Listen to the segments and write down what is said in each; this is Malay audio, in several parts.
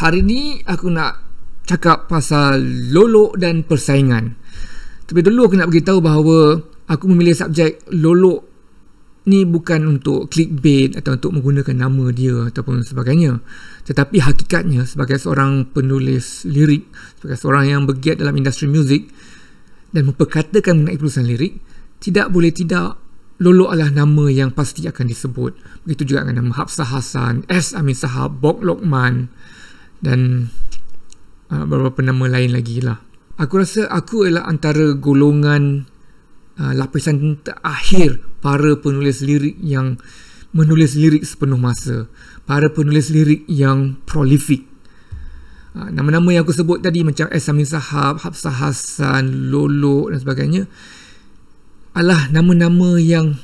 Hari ni aku nak cakap pasal lolok dan persaingan. Tapi dulu aku nak beritahu bahawa aku memilih subjek lolok ni bukan untuk clickbait atau untuk menggunakan nama dia ataupun sebagainya. Tetapi hakikatnya sebagai seorang penulis lirik, sebagai seorang yang bergiat dalam industri muzik dan memperkatakan mengenai penulisan lirik, tidak boleh tidak lolok adalah nama yang pasti akan disebut. Begitu juga dengan nama Hafsah Hassan, S. Amin Sahab, Bok Lokman dan beberapa nama lain lagi lah. Aku rasa aku adalah antara golongan lapisan terakhir para penulis lirik yang menulis lirik sepenuh masa, para penulis lirik yang prolific. Nama-nama yang aku sebut tadi macam S. Amin Sahab, Hafsah Hassan, Lolok dan sebagainya adalah nama-nama yang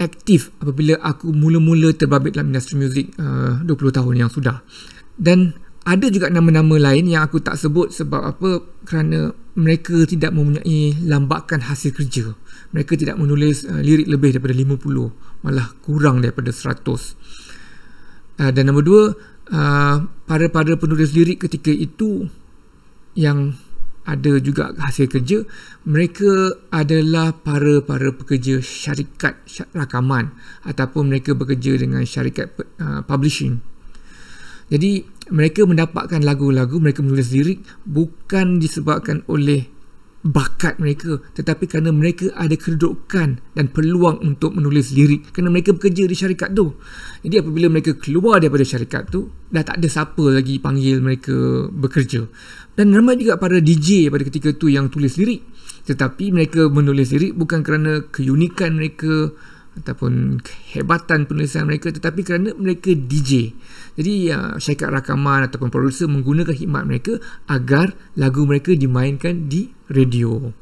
aktif apabila aku mula-mula terbabit dalam industri muzik 20 tahun yang sudah. Dan ada juga nama-nama lain yang aku tak sebut sebab apa? Kerana mereka tidak mempunyai lambakan hasil kerja. Mereka tidak menulis lirik lebih daripada 50, malah kurang daripada 100. Dan nombor dua, para penulis lirik ketika itu yang ada juga hasil kerja, mereka adalah para pekerja syarikat rakaman ataupun mereka bekerja dengan syarikat publishing. Jadi mereka mendapatkan lagu-lagu, mereka menulis lirik bukan disebabkan oleh bakat mereka, tetapi kerana mereka ada kedudukan dan peluang untuk menulis lirik kerana mereka bekerja di syarikat tu. Jadi apabila mereka keluar daripada syarikat tu, dah tak ada siapa lagi panggil mereka bekerja. Dan ramai juga para DJ pada ketika tu yang tulis lirik, tetapi mereka menulis lirik bukan kerana keunikan mereka ataupun kehebatan penulisan mereka, tetapi kerana mereka DJ. Jadi syarikat rakaman ataupun produser menggunakan khidmat mereka agar lagu mereka dimainkan di radio.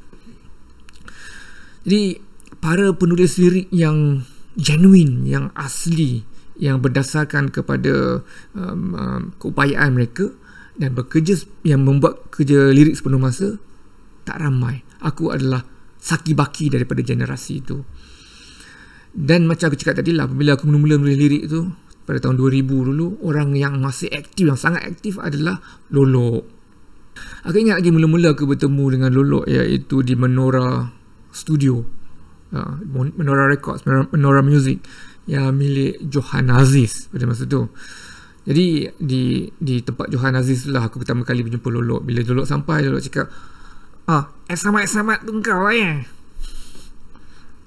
Jadi para penulis lirik yang genuine, yang asli, yang berdasarkan kepada keupayaan mereka dan bekerja, yang membuat kerja lirik sepenuh masa, tak ramai. Aku adalah saki-baki daripada generasi itu. Dan macam aku cakap tadi lah, apabila aku mula-mula menulis lirik tu pada tahun 2000 dulu, orang yang masih aktif, yang sangat aktif adalah Lolok. Aku ingat lagi mula-mula aku bertemu dengan Lolok iaitu di Menora Studio, Menora Records, Menora Music yang milik Johan Aziz pada masa tu. Jadi di tempat Johan Aziz tu lah aku pertama kali berjumpa Lolok. Bila Lolok sampai, Lolok cakap, Selamat tu kau lah ya.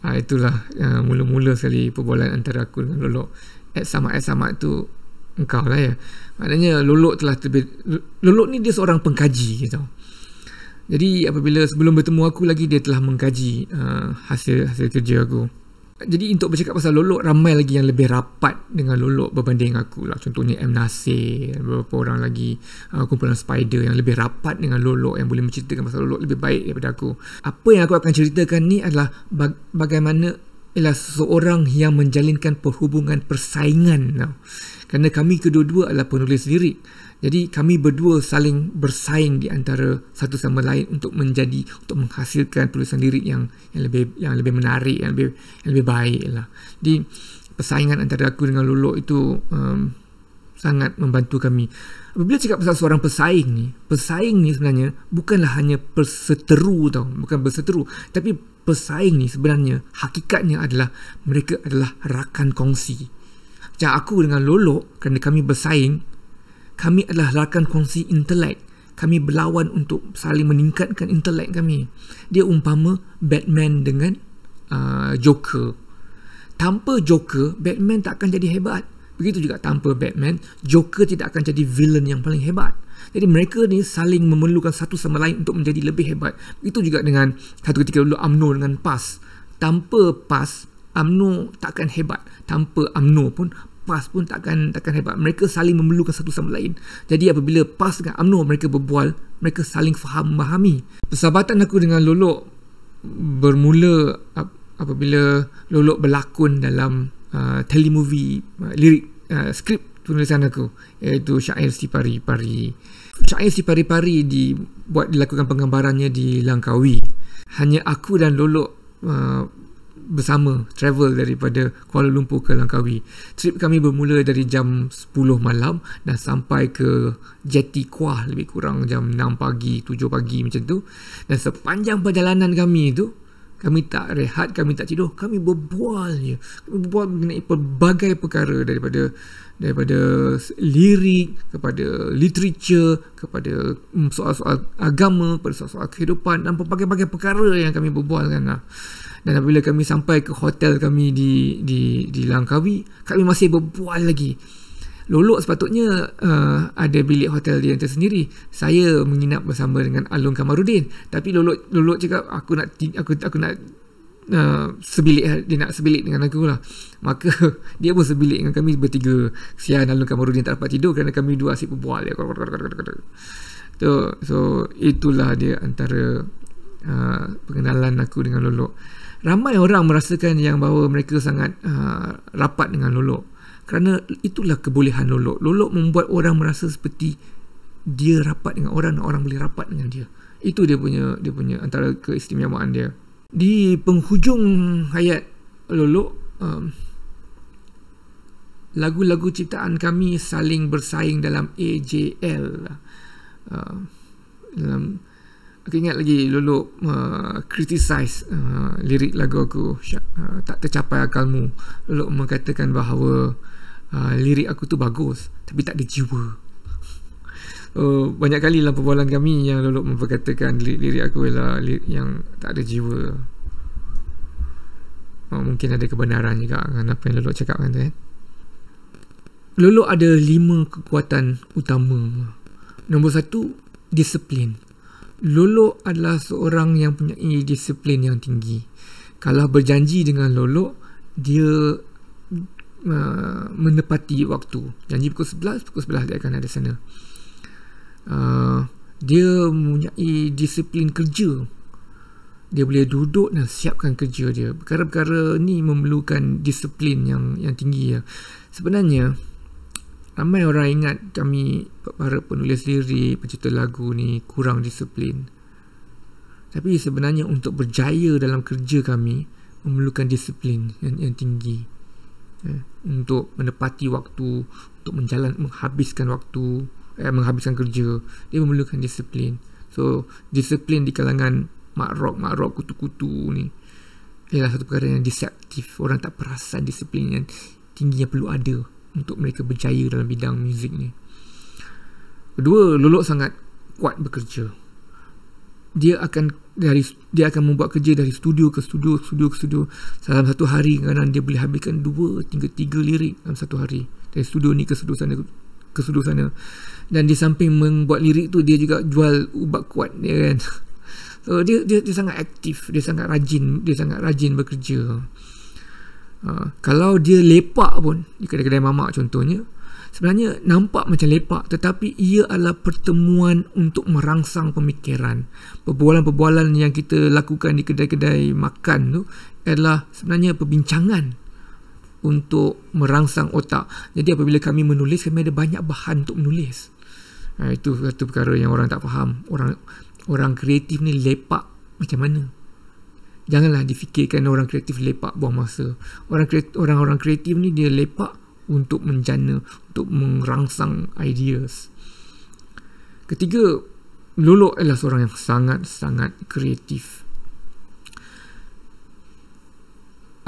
Itulah mula-mula sekali perbualan antara aku dengan Lolok. Selamat tu engkau lah ya. Maknanya Lolok telah Lolok ni dia seorang pengkaji gitu. Jadi apabila sebelum bertemu aku lagi, dia telah mengkaji hasil kerja aku. Jadi untuk bercakap pasal Lolok, ramai lagi yang lebih rapat dengan Lolok berbanding aku lah. Contohnya M. Nasir, beberapa orang lagi, kumpulan Spider yang lebih rapat dengan Lolok, yang boleh menceritakan pasal Lolok lebih baik daripada aku. Apa yang aku akan ceritakan ni adalah bagaimana ialah seseorang yang menjalinkan perhubungan persaingan. Kerana kami kedua-dua adalah penulis lirik. Jadi kami berdua saling bersaing di antara satu sama lain untuk menghasilkan tulisan lirik yang lebih menarik, yang lebih baik lah. Jadi persaingan antara aku dengan Lolok itu sangat membantu kami. Apabila cakap pasal seorang pesaing ni sebenarnya bukanlah hanya berseteru, tapi pesaing ni sebenarnya hakikatnya adalah mereka adalah rakan kongsi. Macam aku dengan Lolok, kerana kami bersaing, kami adalah rakan kongsi intelek. Kami berlawan untuk saling meningkatkan intelek kami. Dia umpama Batman dengan Joker. Tanpa Joker, Batman tak akan jadi hebat. Begitu juga tanpa Batman, Joker tidak akan jadi villain yang paling hebat. Jadi mereka ni saling memerlukan satu sama lain untuk menjadi lebih hebat. Begitu juga dengan satu ketika dulu UMNO dengan PAS. Tanpa PAS, UMNO takkan hebat. Tanpa UMNO pun PAS pun takkan hebat. Mereka saling memerlukan satu sama lain. Jadi apabila PAS dengan UMNO mereka berbual, mereka saling memahami. Persahabatan aku dengan Lolok bermula apabila Lolok berlakon dalam telemovie lirik skrip penulisan aku, iaitu Syair Si Pari-Pari. Syair Si Pari-Pari dilakukan penggambarannya di Langkawi. Hanya aku dan Lolok bersama travel daripada Kuala Lumpur ke Langkawi. Trip kami bermula dari jam 10 malam dan sampai ke Jeti Kuah lebih kurang jam 6 pagi, 7 pagi macam tu. Dan sepanjang perjalanan kami tu, kami tak rehat, kami tak tidur, kami berbual je. Kami berbual mengenai pelbagai perkara daripada lirik kepada literature, kepada soal-soal agama, kepada soal-soal kehidupan dan pelbagai-bagai perkara yang kami berbualkan lah. Dan apabila kami sampai ke hotel kami di Langkawi, kami masih berbual lagi. Lolok sepatutnya ada bilik hotel dia yang tersendiri. Saya menginap bersama dengan Alun Kamarudin, tapi Lolok cakap aku nak sebilik, dia nak sebilik dengan aku lah. Maka dia pun sebilik dengan kami bertiga. Kesian Alun Kamarudin tak dapat tidur kerana kami dua asyik berbual. So itulah dia antara pengenalan aku dengan Lolok. Ramai orang merasakan yang bahawa mereka sangat rapat dengan Lolok, kerana itulah kebolehan Lolok. Lolok membuat orang merasa seperti dia rapat dengan orang, orang boleh rapat dengan dia. Itu dia punya antara keistimewaan dia. Di penghujung hayat Lolok, lagu-lagu ciptaan kami saling bersaing dalam AJL. Aku ingat lagi Lolok criticize lirik lagu aku, Tak Tercapai Akalmu. Lolok mengatakan bahawa lirik aku tu bagus tapi tak ada jiwa. Banyak kali dalam perbualan kami yang Lolok memperkatakan lirik aku ialah lirik yang tak ada jiwa. Mungkin ada kebenaran juga dengan apa yang Lolok cakap kan tu. Lolok ada 5 kekuatan utama. Nombor 1, disiplin. Lolok adalah seorang yang punya disiplin yang tinggi. Kalau berjanji dengan Lolok, dia menepati waktu. Janji pukul 11 dia akan ada sana. Dia mempunyai disiplin kerja. Dia boleh duduk dan siapkan kerja dia. Perkara-perkara ni memerlukan disiplin yang tinggi ya. Sebenarnya ramai orang ingat kami para penulis lirik, pencipta lagu ni kurang disiplin. Tapi sebenarnya untuk berjaya dalam kerja kami memerlukan disiplin yang tinggi. Untuk menepati waktu, untuk menghabiskan waktu, menghabiskan kerja, dia memerlukan disiplin. So disiplin di kalangan mak rock kutu-kutu ni ialah satu perkara yang deceptif. Orang tak perasan disiplin yang tinggi yang perlu ada untuk mereka berjaya dalam bidang muzik ni. Kedua, Lolok sangat kuat bekerja. Dia akan membuat kerja dari studio ke studio. Dalam satu hari kadang dia boleh habiskan 2 hingga 3 lirik dalam satu hari. Dari studio ni ke studio sana. Dan di samping membuat lirik tu, dia juga jual ubat kuat dia kan. So dia sangat aktif, dia sangat rajin bekerja. Kalau dia lepak pun di kedai-kedai mamak contohnya, sebenarnya nampak macam lepak, tetapi ia adalah pertemuan untuk merangsang pemikiran. Perbualan-perbualan yang kita lakukan di kedai-kedai makan tu adalah sebenarnya perbincangan untuk merangsang otak. Jadi apabila kami menulis, kami ada banyak bahan untuk menulis. Itu satu perkara yang orang tak faham. Orang kreatif ni lepak macam mana? Janganlah difikirkan orang kreatif lepak buang masa. Orang-orang kreatif ni dia lepak untuk menjana, untuk merangsang ideas. Ketiga, Lolok adalah seorang yang sangat-sangat kreatif.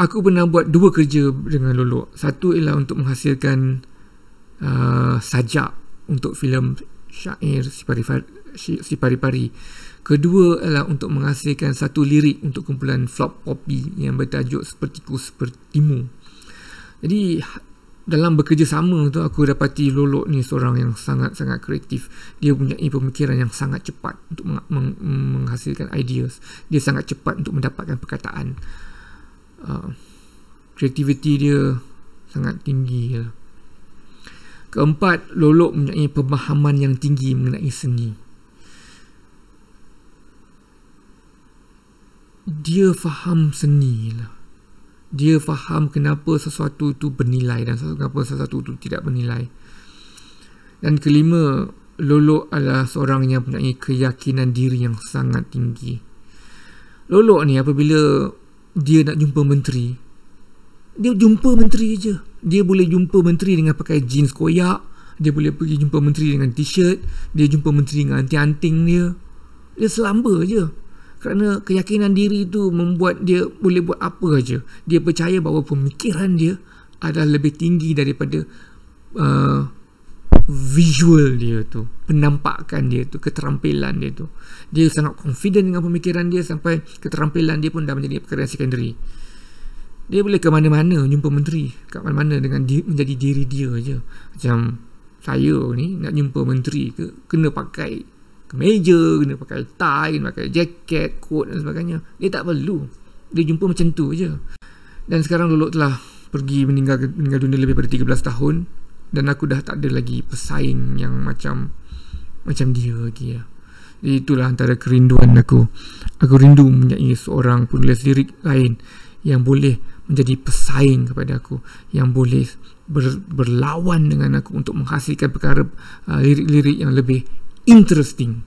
Aku pernah buat 2 kerja dengan Lolok. Satu ialah untuk menghasilkan sajak untuk filem syair Sipari-Pari. Kedua adalah untuk menghasilkan satu lirik untuk kumpulan Flop Poppy yang bertajuk Sepertiku Sepertimu. Jadi dalam bekerjasama tu, aku dapati Lolok ni seorang yang sangat-sangat kreatif. Dia punya pemikiran yang sangat cepat untuk menghasilkan ideas. Dia sangat cepat untuk mendapatkan perkataan. Kreativiti dia sangat tinggi. Keempat, Lolok mempunyai pemahaman yang tinggi mengenai seni. Dia faham seni lah. Dia faham kenapa sesuatu itu bernilai dan kenapa sesuatu itu tidak bernilai. Dan kelima, Lolok adalah seorang yang mempunyai keyakinan diri yang sangat tinggi. Lolok ni apabila dia nak jumpa menteri, dia jumpa menteri je. Dia boleh jumpa menteri dengan pakai jeans koyak, dia boleh pergi jumpa menteri dengan t-shirt, dia jumpa menteri dengan anting-anting dia. Dia selamba je. Kerana keyakinan diri tu membuat dia boleh buat apa aja. Dia percaya bahawa pemikiran dia adalah lebih tinggi daripada visual dia tu, penampakan dia tu, keterampilan dia tu. Dia sangat confident dengan pemikiran dia sampai keterampilan dia pun dah menjadi perkara yang secondary. Dia boleh ke mana-mana jumpa menteri, kat mana-mana dengan menjadi diri dia je. Macam saya ni nak jumpa menteri kena pakai kemeja, kena pakai tie, kena pakai jaket, coat dan sebagainya. Dia tak perlu. Dia jumpa macam tu je. Dan sekarang Lolok telah pergi meninggal dunia lebih daripada 13 tahun, dan aku dah tak ada lagi pesaing yang macam dia lagi ya. Jadi itulah antara kerinduan aku. Aku rindu mempunyai seorang penulis lirik lain yang boleh menjadi pesaing kepada aku, yang boleh berlawan dengan aku untuk menghasilkan perkara lirik-lirik yang lebih interesting.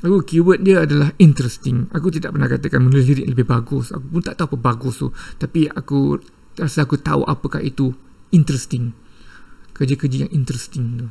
Aku keyword dia adalah interesting. Aku tidak pernah katakan menulis lirik lebih bagus. Aku pun tak tahu apa bagus tu, tapi aku rasa aku tahu apakah itu interesting. Kerja-kerja yang interesting tu.